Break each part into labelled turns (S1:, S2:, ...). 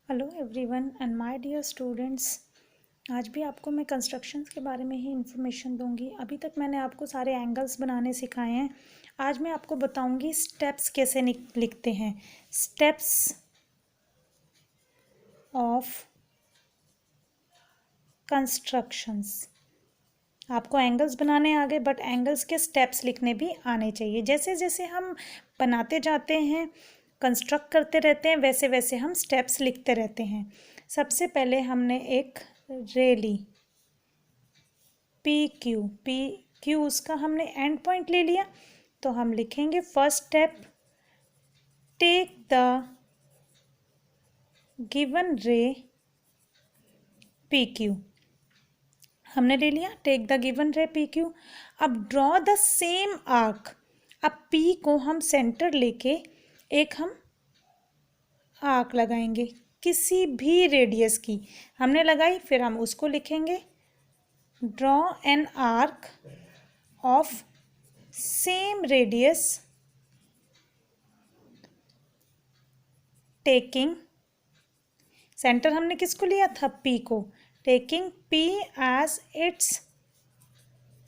S1: Hello everyone and my dear students. आज भी आपको मैं कंस्ट्रक्शंस के बारे में ही इंफॉर्मेशन दूंगी। अभी तक मैंने आपको सारे एंगल्स बनाने सिखाए हैं। आज मैं आपको बताऊंगी स्टेप्स कैसे लिखते हैं। Steps of constructions. आपको एंगल्स बनाने आ गए, बट एंगल्स के स्टेप्स लिखने भी आने चाहिए। जैसे जैसे हम बनाते जाते हैं, कंस्ट्रक्ट करते रहते हैं, वैसे वैसे हम स्टेप्स लिखते रहते हैं। सबसे पहले हमने एक रे ली, पी क्यू उसका हमने एंड पॉइंट ले लिया। तो हम लिखेंगे first step, take the given ray P Q. हमने ले लिया take the given ray P Q. अब ड्रॉ द सेम आर्क। अब पी को हम सेंटर लेके एक हम आर्क लगाएंगे, किसी भी रेडियस की हमने लगाई, फिर हम उसको लिखेंगे draw an arc of same radius taking, centre हमने किसको लिया था, पी को, taking P as its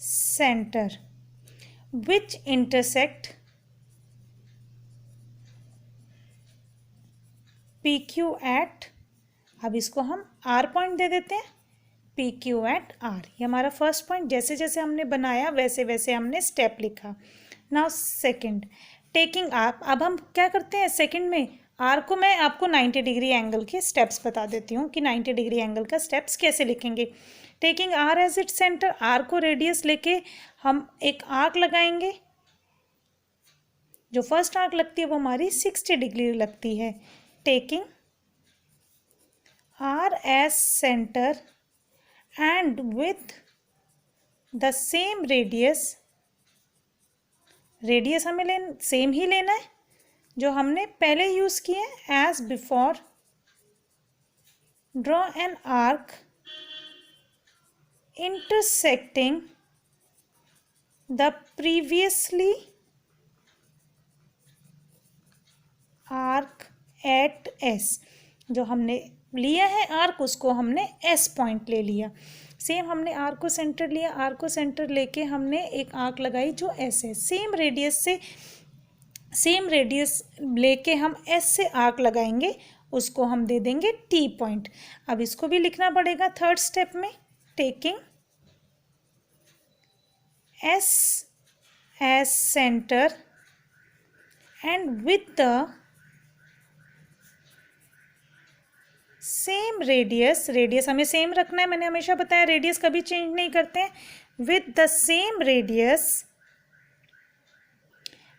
S1: centre, which intersect P Q at, अब इसको हम आर पॉइंट दे देते हैं, पी क्यू एट आर। ये हमारा फर्स्ट पॉइंट। जैसे जैसे हमने बनाया वैसे वैसे हमने स्टेप लिखा। Now second, taking R. अब हम क्या करते हैं सेकंड में, आर को मैं आपको 90 डिग्री एंगल के स्टेप्स बता देती हूँ कि 90 डिग्री एंगल का स्टेप्स कैसे लिखेंगे। Taking R as it centre, R को रेडियस लेके हम एक आर्क लगाएंगे। जो फर्स्ट आर्क लगती है वो हमारी 60 डिग्री लगती है। Taking R as centre and with the same radius, radius हमें सेम ही लेना है जो हमने पहले यूज किए, as before draw an arc intersecting the previously arc at S. जो हमने लिया है आर्क उसको हमने एस पॉइंट ले लिया। सेम हमने आर्क को सेंटर लिया, आर्क को सेंटर लेके हमने एक आर्क लगाई जो एस है। सेम रेडियस लेके हम एस से आर्क लगाएंगे, उसको हम दे देंगे टी पॉइंट। अब इसको भी लिखना पड़ेगा थर्ड स्टेप में, taking S as centre and with the same radius हमें सेम रखना है, मैंने हमेशा बताया रेडियस कभी चेंज नहीं करते हैं। With the same radius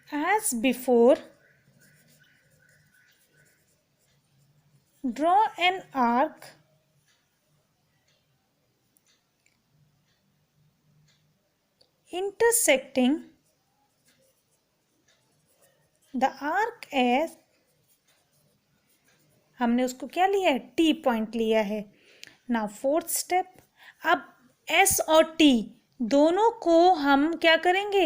S1: as before draw an arc intersecting the arc as, हमने उसको क्या लिया है, टी पॉइंट लिया है। नाउ फोर्थ स्टेप, अब एस और टी दोनों को हम क्या करेंगे,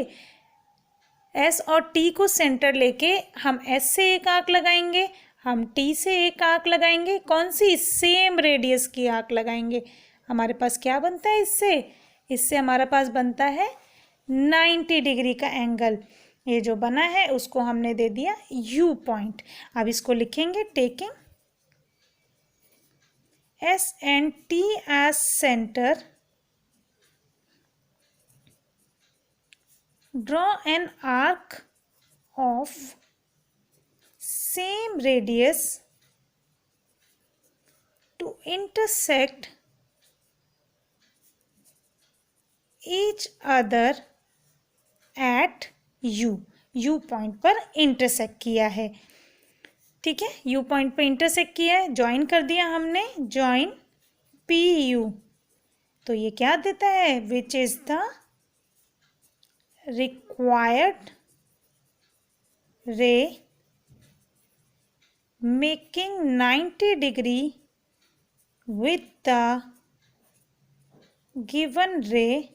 S1: एस और टी को सेंटर लेके हम एस से एक आर्क लगाएंगे, हम टी से एक आर्क लगाएंगे। कौन सी, सेम रेडियस की आर्क लगाएंगे। हमारे पास क्या बनता है इससे हमारे पास बनता है 90 डिग्री का एंगल। ये जो बना है उसको हमने दे दिया यू पॉइंट। अब इसको लिखेंगे taking S and T as center, draw an arc of same radius to intersect each other at U। U point पर इंटरसेक्ट किया है, ठीक है, यू पॉइंट पे इंटरसेक्ट किया है, ज्वाइन कर दिया हमने, ज्वाइन पी यू। तो ये क्या देता है, विच इज द रिक्वायर्ड रे making 90 degree with the given ray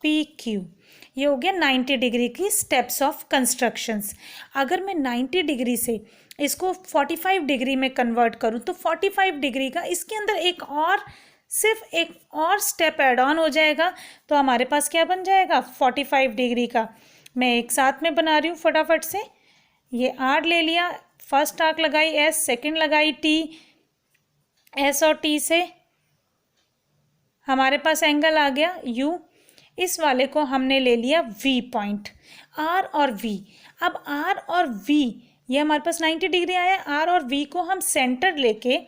S1: P Q. ये हो गया 90 डिग्री की स्टेप्स ऑफ कंस्ट्रक्शंस। अगर मैं 90 डिग्री से इसको 45 डिग्री में कन्वर्ट करूँ तो 45 डिग्री का इसके अंदर एक और सिर्फ एक और स्टेप ऐड ऑन हो जाएगा, तो हमारे पास क्या बन जाएगा 45 डिग्री का। मैं एक साथ में बना रही हूँ फटाफट से। ये आर ले लिया, फर्स्ट आर्क लगाई एस, सेकंड लगाई टी, एस और टी से हमारे पास एंगल आ गया यू। इस वाले को हमने ले लिया वी पॉइंट, आर और वी। अब आर और वी ये हमारे पास 90 डिग्री आया। आर और वी को हम सेंटर लेके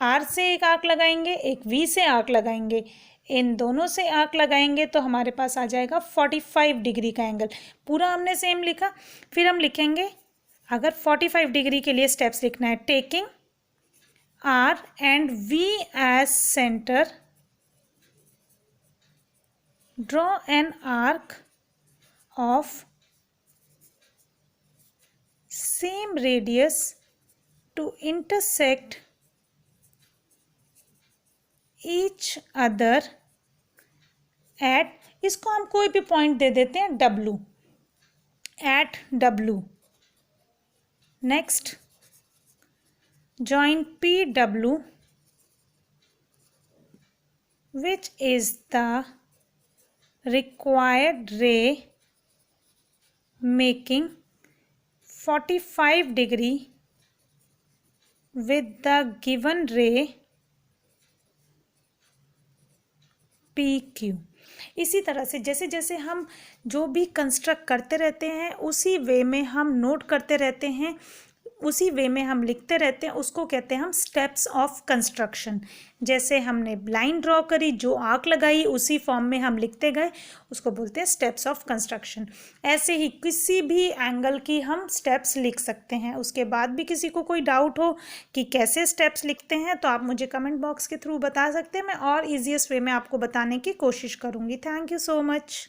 S1: आर से एक आर्क लगाएंगे, एक वी से आर्क लगाएंगे, इन दोनों से आर्क लगाएंगे तो हमारे पास आ जाएगा 45 डिग्री का एंगल। पूरा हमने सेम लिखा। फिर हम लिखेंगे, अगर 45 डिग्री के लिए स्टेप्स लिखना है, taking R and V as centre, draw an arc of same radius to intersect each other at, इसको हम कोई भी पॉइंट दे देते हैं W, at W. Next, join PW, which is the required ray making 45 degree with the given ray PQ। इसी तरह से जैसे जैसे हम जो भी कंस्ट्रक्ट करते रहते हैं उसी वे में हम नोट करते रहते हैं, उसी वे में हम लिखते रहते हैं, उसको कहते हैं हम स्टेप्स ऑफ कंस्ट्रक्शन। जैसे हमने लाइन ड्रॉ करी, जो आर्क लगाई उसी फॉर्म में हम लिखते गए, उसको बोलते हैं स्टेप्स ऑफ कंस्ट्रक्शन। ऐसे ही किसी भी एंगल की हम स्टेप्स लिख सकते हैं। उसके बाद भी किसी को कोई डाउट हो कि कैसे स्टेप्स लिखते हैं तो आप मुझे कमेंट बॉक्स के थ्रू बता सकते हैं। मैं और ईजीएस्ट वे में आपको बताने की कोशिश करूँगी। Thank you so much.